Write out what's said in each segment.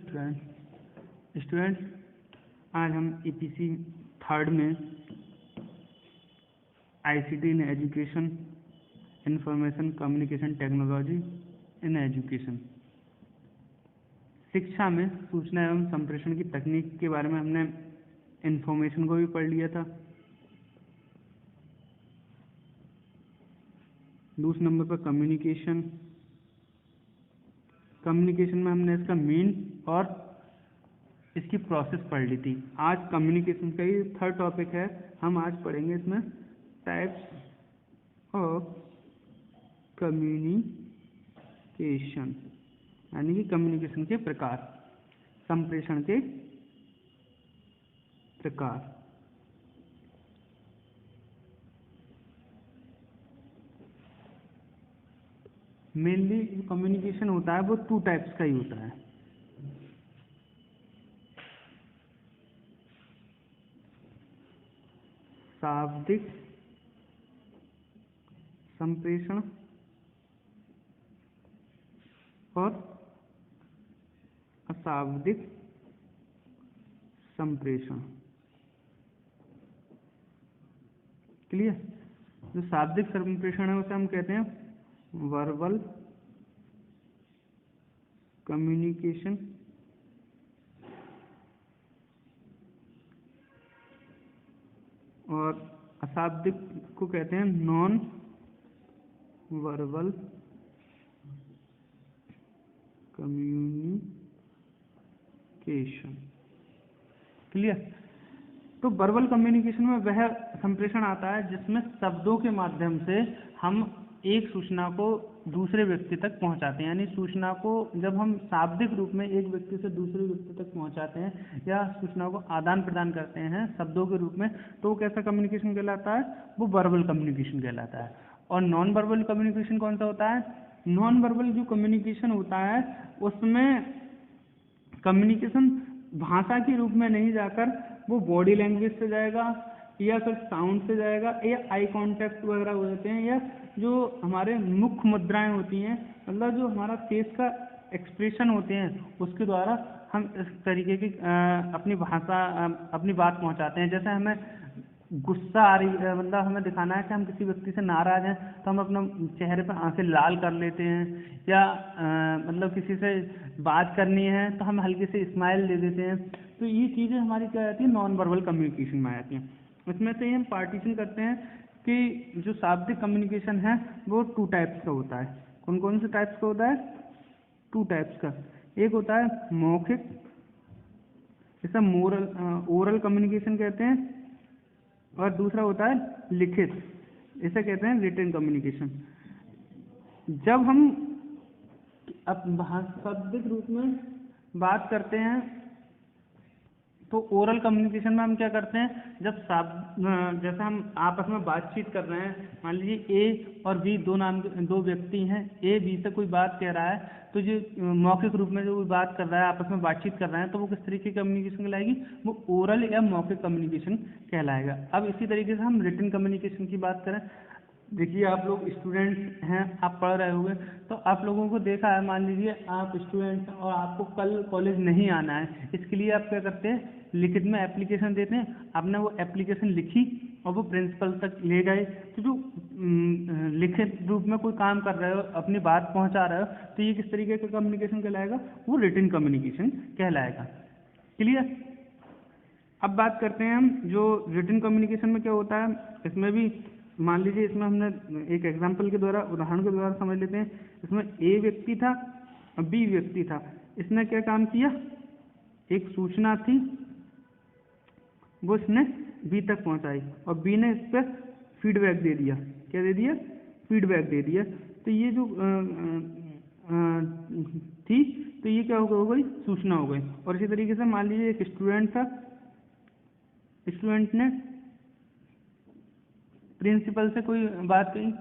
Students आज हम EPC third में ICT in education, information communication technology in education, शिक्षा में सूचना एवं संप्रेषण की तकनीक के बारे में हमने इंफॉर्मेशन को भी पढ़ लिया था। दूसरे नंबर पर कम्युनिकेशन में हमने इसका मीन और इसकी प्रोसेस पढ़ ली थी। आज कम्युनिकेशन का ही थर्ड टॉपिक है। हम आज पढ़ेंगे इसमें टाइप्स ऑफ कम्युनिकेशन, यानी कि कम्युनिकेशन के प्रकार, संप्रेषण के प्रकार। मेनली कम्युनिकेशन होता है वो टू टाइप्स का ही होता है। शाब्दिक संप्रेषण और अशाब्दिक संप्रेषण। क्लियर? जो शाब्दिक संप्रेषण है उसे हम कहते हैं वर्बल कम्युनिकेशन, और अशाब्दिक को कहते हैं नॉन वर्बल कम्युनिकेशन। क्लियर? तो वर्बल कम्युनिकेशन में वह संप्रेषण आता है जिसमें शब्दों के माध्यम से हम एक सूचना को दूसरे व्यक्ति तक पहुंचाते हैं। यानी सूचना को जब हम शाब्दिक रूप में एक व्यक्ति से दूसरे व्यक्ति तक पहुंचाते हैं या सूचना को आदान प्रदान करते हैं शब्दों के रूप में, तो वो कैसा कम्युनिकेशन कहलाता है? वो वर्बल कम्युनिकेशन कहलाता है। और नॉन वर्बल कम्युनिकेशन कौन सा होता है? नॉन वर्बल जो कम्युनिकेशन होता है उसमें कम्युनिकेशन भाषा के रूप में नहीं जाकर वो बॉडी लैंग्वेज से जाएगा या फिर साउंड से जाएगा या आई कांटेक्ट वगैरह हो जाते हैं, या जो हमारे मुख्य मुद्राएं होती हैं, मतलब जो हमारा फेस का एक्सप्रेशन होते हैं उसके द्वारा हम इस तरीके की अपनी भाषा अपनी बात पहुंचाते हैं। जैसे हमें गुस्सा आ रही है, मतलब हमें दिखाना है कि हम किसी व्यक्ति से नाराज हैं, तो हम अपना चेहरे पर आंखें लाल कर लेते हैं, या मतलब किसी से बात करनी है तो हम हल्के से स्माइल दे देते हैं। तो ये चीज़ें हमारी क्या आती है? नॉन वर्बल कम्युनिकेशन में आ जाती हैं। इसमें से हम पार्टीशन करते हैं कि जो शाब्दिक कम्युनिकेशन है वो टू टाइप्स का होता है। कौन कौन से टाइप्स का होता है? टू टाइप्स का। एक होता है मौखिक, इसे ओरल कम्युनिकेशन कहते हैं, और दूसरा होता है लिखित, इसे कहते हैं रिटन कम्युनिकेशन। जब हम अब शाब्दिक रूप में बात करते हैं तो ओरल कम्युनिकेशन में हम क्या करते हैं? जब जैसे हम आपस में बातचीत कर रहे हैं, मान लीजिए ए और बी दो व्यक्ति हैं, ए बी से कोई बात कह रहा है, तो जो मौखिक रूप में जो कोई बात कर रहा है, आपस में बातचीत कर रहे हैं, तो वो किस तरीके की कम्युनिकेशन कहलाएगी? वो ओरल या मौखिक कम्युनिकेशन कहलाएगा। अब इसी तरीके से हम रिटन कम्युनिकेशन की बात करें, देखिए आप लोग स्टूडेंट्स हैं, आप पढ़ रहे होंगे, तो आप लोगों को देखा है, मान लीजिए आप स्टूडेंट हैं और आपको कल कॉलेज नहीं आना है, इसके लिए आप क्या करते हैं? लिखित में एप्लीकेशन देते हैं। आपने वो एप्लीकेशन लिखी और वो प्रिंसिपल तक ले गए, तो जो लिखित रूप में कोई काम कर रहे हो, अपनी बात पहुंचा रहे हो, तो ये किस तरीके का कम्युनिकेशन कहलाएगा? वो रिटन कम्युनिकेशन कहलाएगा। क्लियर? अब बात करते हैं हम जो रिटन कम्युनिकेशन में क्या होता है। इसमें भी मान लीजिए, इसमें हमने एक एग्जाम्पल के द्वारा, उदाहरण के द्वारा समझ लेते हैं। इसमें ए व्यक्ति था और बी व्यक्ति था। इसने क्या काम किया? एक सूचना थी वो इसने बी तक पहुंचाई और बी ने इस पर फीडबैक दे दिया। क्या दे दिया? फीडबैक दे दिया। तो ये जो थी, तो ये क्या हो गई? सूचना हो गई। और इसी तरीके से मान लीजिए एक स्टूडेंट था, स्टूडेंट ने प्रिंसिपल से कोई बात कही,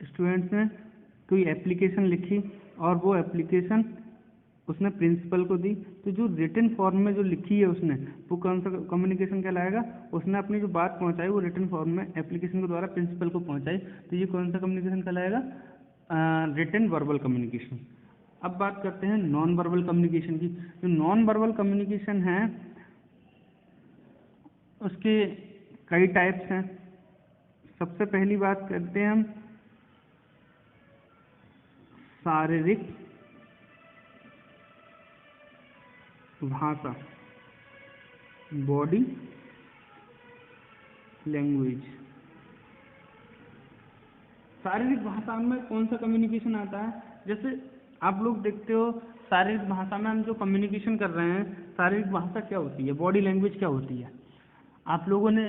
स्टूडेंट्स ने कोई एप्लीकेशन लिखी और वो एप्लीकेशन उसने प्रिंसिपल को दी, तो जो रिटन फॉर्म में जो लिखी है उसने, वो कौन सा कम्युनिकेशन कहलाएगा? उसने अपनी जो बात पहुंचाई वो रिटन फॉर्म में एप्लीकेशन के द्वारा प्रिंसिपल को पहुंचाई, तो ये कौन सा कम्युनिकेशन कहलाएगा? Written verbal communication. अब बात करते हैं नॉन वर्बल कम्युनिकेशन की। जो नॉन वर्बल कम्युनिकेशन है उसके कई टाइप्स हैं। सबसे पहली बात करते हैं हम शारीरिक भाषा, बॉडी लैंग्वेज। शारीरिक भाषा में कौन सा कम्युनिकेशन आता है? जैसे आप लोग देखते हो शारीरिक भाषा में हम जो कम्युनिकेशन कर रहे हैं, शारीरिक भाषा क्या होती है, बॉडी लैंग्वेज क्या होती है? आप लोगों ने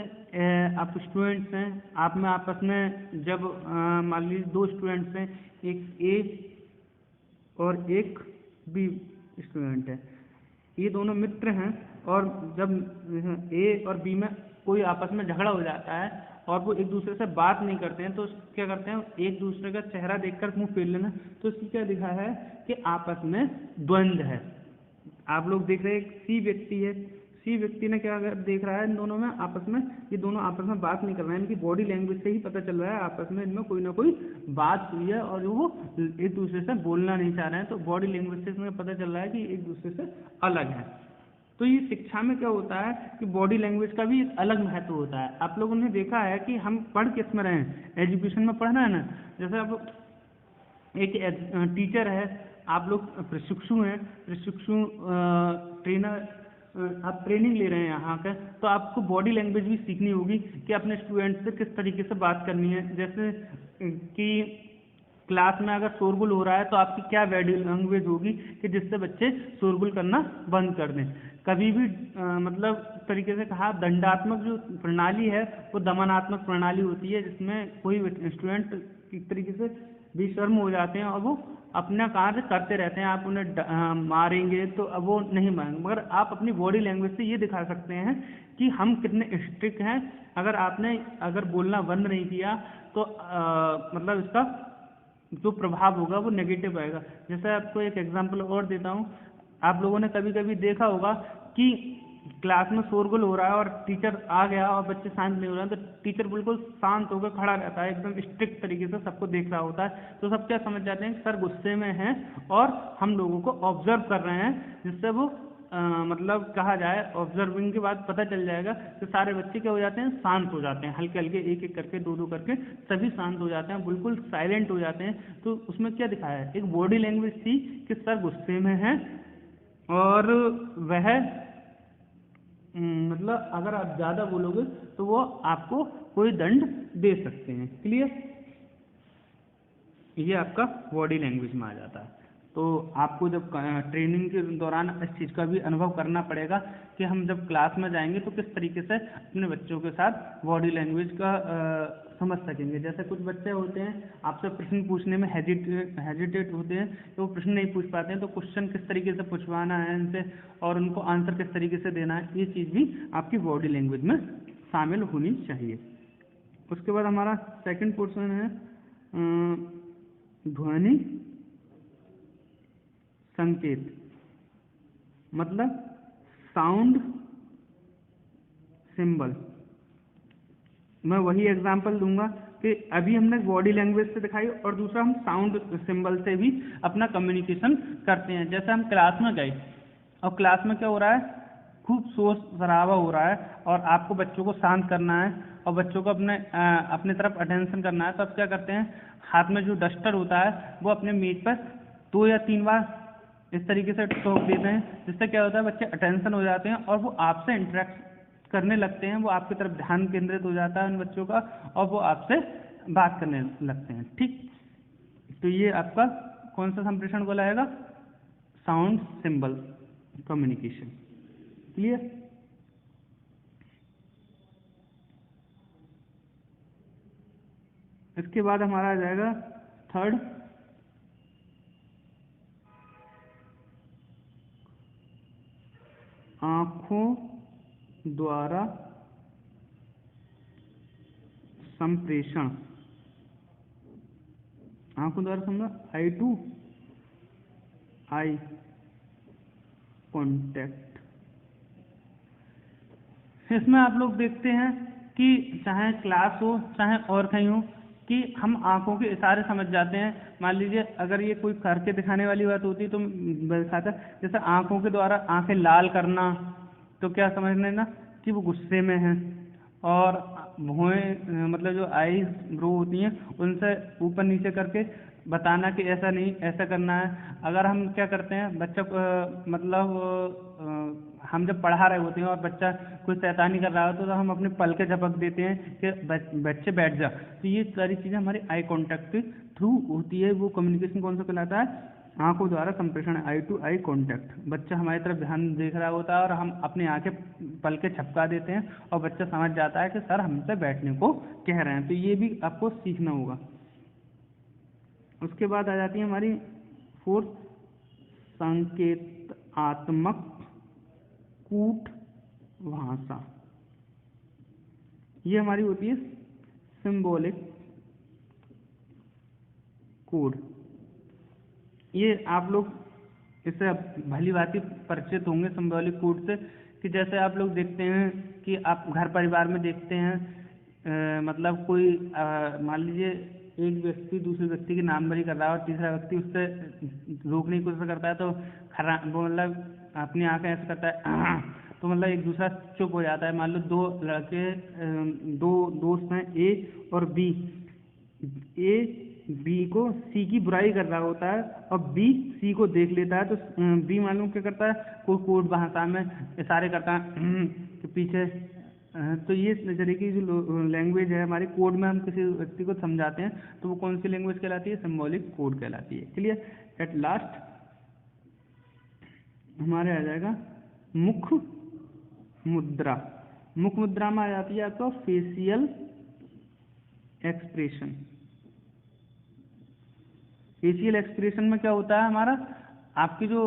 आप स्टूडेंट्स हैं, आप में आपस में जब मान लीजिए दो स्टूडेंट्स हैं, एक ए और एक बी स्टूडेंट है, ये दोनों मित्र हैं, और जब ए और बी में कोई आपस में झगड़ा हो जाता है और वो एक दूसरे से बात नहीं करते हैं, तो क्या करते हैं, एक दूसरे का चेहरा देखकर मुंह फेर लेना, तो इसकी क्या दिखा है कि आपस में द्वंद्व है। आप लोग देख रहे हैं एक सी व्यक्ति है, सी व्यक्ति ने क्या देख रहा है, इन दोनों में आपस में, ये दोनों आपस में बात नहीं कर रहे हैं, इनकी बॉडी लैंग्वेज से ही पता चल रहा है आपस में इनमें कोई ना कोई बात हुई है और वो एक दूसरे से बोलना नहीं चाह रहे हैं, तो बॉडी लैंग्वेज से इसमें पता चल रहा है कि एक दूसरे से अलग है। तो ये शिक्षा में क्या होता है कि बॉडी लैंग्वेज का भी एक अलग महत्व होता है। आप लोगों ने देखा है कि हम पढ़ किस में रहे हैं, एजुकेशन में पढ़ रहे हैं ना। जैसे अब एक टीचर है, आप लोग प्रशिक्षु हैं, प्रशिक्षु ट्रेनर, आप ट्रेनिंग ले रहे हैं यहाँ पे, तो आपको बॉडी लैंग्वेज भी सीखनी होगी कि अपने स्टूडेंट से किस तरीके से बात करनी है। जैसे कि क्लास में अगर शोरगुल हो रहा है तो आपकी क्या बॉडी लैंग्वेज होगी कि जिससे बच्चे शोरगुल करना बंद कर दें। कभी भी मतलब तरीके से कहा, दंडात्मक जो प्रणाली है वो दमनात्मक प्रणाली होती है, जिसमें कोई स्टूडेंट एक तरीके से बेशर्म हो जाते हैं और वो अपना कार्य करते रहते हैं। आप उन्हें मारेंगे तो अब वो नहीं मारेंगे, मगर आप अपनी बॉडी लैंग्वेज से ये दिखा सकते हैं कि हम कितने स्ट्रिक्ट हैं। अगर आपने बोलना बंद नहीं किया तो मतलब इसका जो प्रभाव होगा वो नेगेटिव आएगा। जैसे आपको एक एग्जांपल और देता हूँ, आप लोगों ने कभी कभी देखा होगा कि क्लास में शोरगुल हो रहा है और टीचर आ गया और बच्चे शांत नहीं हो रहे हैं, तो टीचर बिल्कुल शांत होकर खड़ा रहता है, एकदम स्ट्रिक्ट तरीके से सबको देख रहा होता है। तो सब क्या समझ जाते हैं कि सर गुस्से में हैं और हम लोगों को ऑब्जर्व कर रहे हैं, जिससे वो मतलब कहा जाए ऑब्जर्विंग के बाद पता चल जाएगा कि सारे बच्चे क्या हो जाते हैं, शांत हो जाते हैं, हल्के हल्के एक एक करके दो दो करके सभी शांत हो जाते हैं, बिल्कुल साइलेंट हो जाते हैं। तो उसमें क्या दिखाया है, एक बॉडी लैंग्वेज थी कि सर गुस्से में हैं और वह मतलब अगर आप ज़्यादा बोलोगे तो वो आपको कोई दंड दे सकते हैं। क्लियर? ये आपका बॉडी लैंग्वेज में आ जाता है। तो आपको जब ट्रेनिंग के दौरान इस चीज़ का भी अनुभव करना पड़ेगा कि हम जब क्लास में जाएंगे तो किस तरीके से अपने बच्चों के साथ बॉडी लैंग्वेज का समझ सकेंगे। जैसे कुछ बच्चे होते हैं आपसे प्रश्न पूछने में हेजिटेट होते हैं, तो वो प्रश्न नहीं पूछ पाते हैं, तो क्वेश्चन किस तरीके से पूछवाना है इनसे और उनको आंसर किस तरीके से देना है, ये चीज़ भी आपकी बॉडी लैंग्वेज में शामिल होनी चाहिए। उसके बाद हमारा सेकंड पोर्शन है ध्वनि संकेत, मतलब साउंड सिंबल। मैं वही एग्जांपल दूंगा कि अभी हमने बॉडी लैंग्वेज से दिखाई और दूसरा हम साउंड सिंबल से भी अपना कम्युनिकेशन करते हैं। जैसे हम क्लास में गए और क्लास में क्या हो रहा है, खूब शोर शराबा हो रहा है और आपको बच्चों को शांत करना है और बच्चों को अपने तरफ अटेंशन करना है, तो आप क्या करते हैं, हाथ में जो डस्टर होता है वो अपने मेज पर 2 या 3 बार इस तरीके से ठोक देते हैं, जिससे क्या होता है, बच्चे अटेंशन हो जाते हैं और वो आपसे इंटरेक्ट करने लगते हैं, वो आपकी तरफ ध्यान केंद्रित हो जाता है उन बच्चों का और वो आपसे बात करने लगते हैं। ठीक, तो ये आपका कौन सा संप्रेषण को लाएगा, साउंड सिंबल कम्युनिकेशन। क्लियर? इसके बाद हमारा आ जाएगा थर्ड आंखों द्वारा संप्रेषण। आंखों द्वारा समझा, आई टू आई कॉन्टैक्ट। इसमें आप लोग देखते हैं कि चाहे क्लास हो चाहे और कहीं हो कि हम आंखों के इशारे समझ जाते हैं। मान लीजिए अगर ये कोई करके दिखाने वाली बात होती तो दिखाता, जैसे आंखों के द्वारा आंखें लाल करना, तो क्या समझ लेना कि वो गुस्से में है। और भौहें मतलब जो आईज ब्रो होती हैं उनसे ऊपर नीचे करके बताना कि ऐसा नहीं ऐसा करना है। अगर हम क्या करते हैं बच्चा हम जब पढ़ा रहे होते हैं और बच्चा कोई शैतानी कर रहा होता है तो हम अपने पल के झपक देते हैं कि बच्चे बैठ जा। तो ये सारी चीज़ें हमारे आई कॉन्टैक्ट के थ्रू होती है। वो कम्युनिकेशन कौन सा कहलाता है? आंखों द्वारा संप्रेषण, आई टू आई कॉन्टैक्ट। बच्चा हमारी तरफ ध्यान देख रहा होता है और हम अपनी आंखें पल के झपका देते हैं और बच्चा समझ जाता है कि सर हमसे बैठने को कह रहे हैं। तो ये भी आपको सीखना होगा। उसके बाद आ जाती है हमारी फोर्थ, संकेतात्मक कूट भाषा। ये हमारी होती है सिंबॉलिक कोड। ये आप लोग इससे भली भांति परिचित होंगे सिंबॉलिक कोड से, कि जैसे आप लोग देखते हैं कि आप घर परिवार में देखते हैं मतलब कोई मान लीजिए एक व्यक्ति दूसरे व्यक्ति की नामबरी कर रहा है और तीसरा व्यक्ति उससे रोकने की कोशिश करता है तो वो मतलब अपनी आंखें ऐसे करता है तो मतलब एक दूसरा चुप हो जाता है। मान लो दो लड़के दो दोस्त हैं ए और बी, ए बी को सी की बुराई कर रहा होता है और बी सी को देख लेता है। तो बी मालूम क्या करता है, कोई कोड भाषा में इशारे करता है कि पीछे। तो ये तरीके की जो लैंग्वेज है हमारे कोड में, हम किसी व्यक्ति को समझाते हैं तो वो कौन सी लैंग्वेज कहलाती है? सिंबॉलिक कोड कहलाती है। क्लियर? एट लास्ट हमारे आ जाएगा मुख मुद्रा। मुख मुद्रा में आ जाती है आपका फेशियल एक्सप्रेशन। फेशियल एक्सप्रेशन में क्या होता है हमारा, आपके जो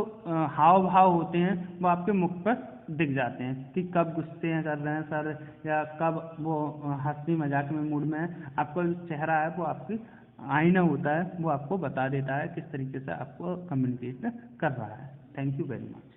हाव भाव होते हैं वो आपके मुख पर दिख जाते हैं कि कब गुस्से हैं कर रहे हैं सर, या कब वो हंसी मजाक में मूड में है। आपका जो चेहरा है वो आपकी आईना होता है, वो आपको बता देता है किस तरीके से आपको कम्युनिकेट कर रहा है। Thank you very much.